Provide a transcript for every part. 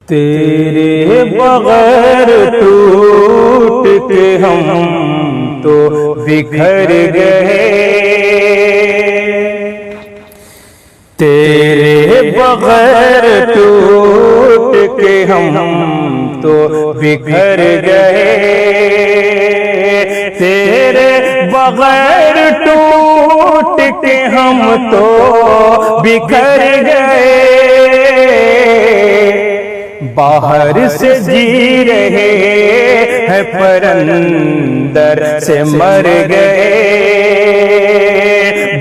تیرے بغیر ٹوٹ کے ہم تو بکھر گئے، تیرے بغیر ٹوٹ کے ہم تو بکھر گئے، تیرے بغیر ٹوٹ کے ہم تو بکھر گئے، باہر سے جی رہے ہیں پر اندر سے مر گئے،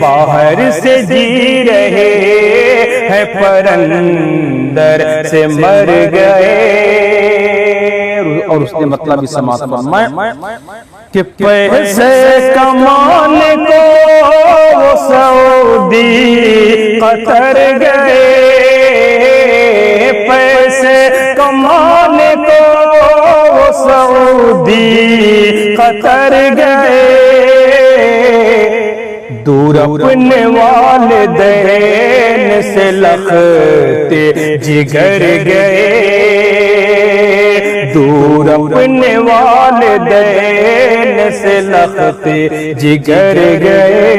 باہر سے جی رہے ہیں پر اندر سے مر گئے۔ اور اس نے مطلب بھی سماعت فرمائے کہ پیسے کمانے کو وہ سعودی قطر گئے، پیسے کمانے کو وہ سعودی قطر گئے، دور اپنے والدین سے لختے جگر گئے، دور اپنے والدین سے لختے جگر گئے،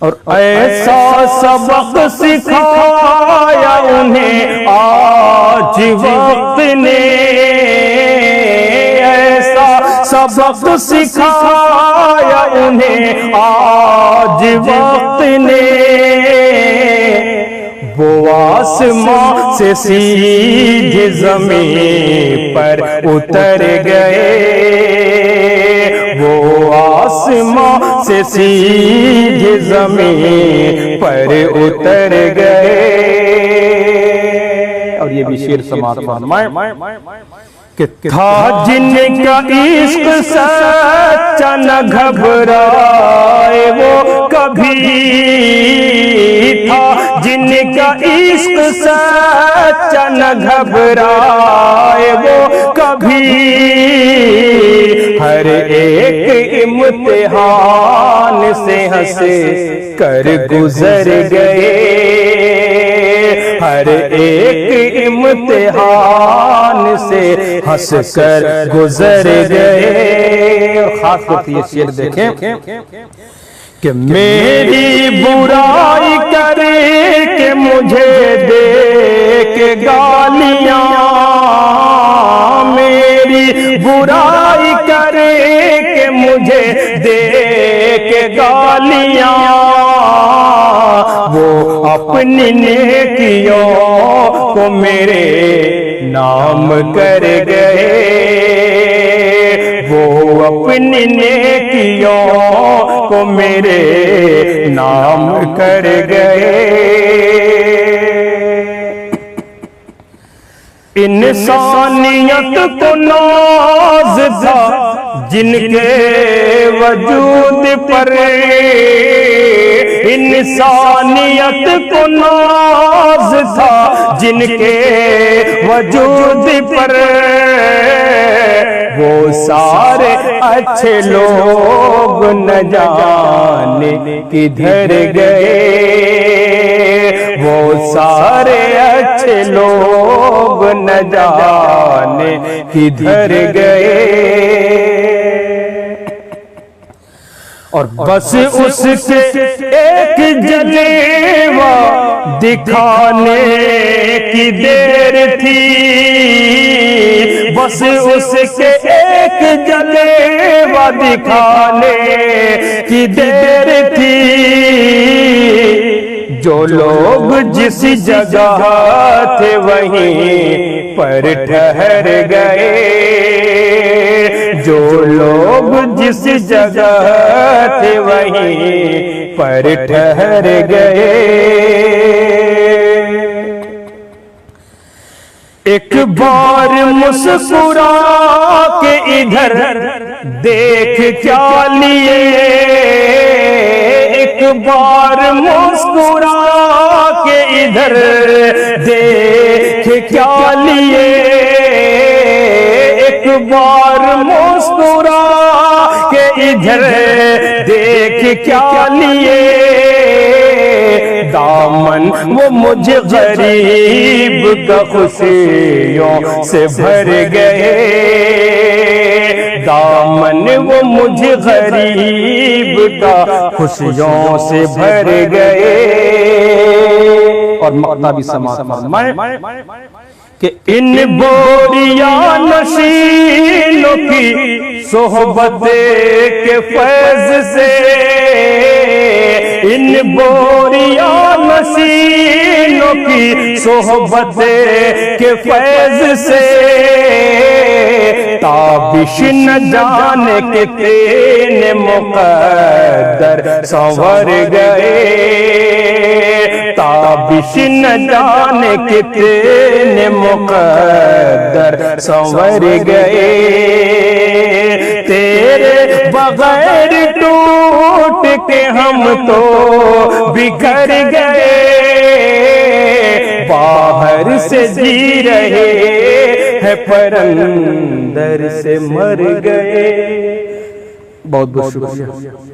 اور ایسا سبق سکھایا انہیں آج وقت نے، ایسا سبق سکھایا انہیں آج وقت نے، وہ آسمان سے سیدھے زمین پر اتر گئے، وہ آسمان سے سیدھے زمین پر اتر گئے۔ اور یہ بھی شعر سماعت فرمائے کہ تھا جن کا عشق سچا نہ گھبرائے وہ کبھی، تھا جن کا عشق سچا نہ گھبرائے وہ کبھی، ہر ایک امتحان سے ہنس کر گزر گئے، ہر ایک امتحان سے ہنس کر گزر گئے۔ اور خاص طور سے یہ شعر دیکھیں کہ میری برائی کرے کہ مجھے دے کے گالیاں، میری برائی کرے کہ مجھے دے کے گالیاں، وہ اپنی نیکیوں کو میرے نام کر گئے، وہ اپنی نیکیوں کو میرے نام کر گئے۔ انسانیت کو ناز تھا جن کے وجود پر، انسانیت کو ناز تھا جن کے وجود پر، وہ سارے اچھے لوگ نہ جانے کدھر گئے، وہ سارے اچھے لوگ نہ جانے کدھر گئے، اور بس اس کے ایک جلوہ دکھانے کی دیر تھی، بس اس کے ایک جلوہ دکھانے کی دیر تھی، جو لوگ جس جگہ تھے وہیں پر ٹھہر گئے، جو لوگ جس جگہ تھے وہیں پر ٹھہر گئے۔ ایک بار مسکرا کے ادھر دیکھ کیا لیے، ایک بار مسکرا کے ادھر دیکھ کیا لیے، ایک بار مسکرا کے ادھر دیکھ کیا لیے، دامن وہ مجھے غریب کا خوشیوں سے بھر گئے، دامن وہ مجھے غریب کا خوشیوں سے بھر گئے۔ اور مقطع بھی سماعت فرمائیں کہ ان بوریاں نشینوں کی صحبت کے فیض سے، ان بوریاں نشینوں کی صحبت کے فیض سے، تابش نہ جانے کتنے مقدر سنور گئے، تابش نہ جانے کتنے مقدر سنور گئے، تیرے بغیر ٹوٹ کے ہم تو بکھر گئے، باہر سے جی رہے ہیں پر اندر سے مر گئے۔ بہت بہت شکریہ۔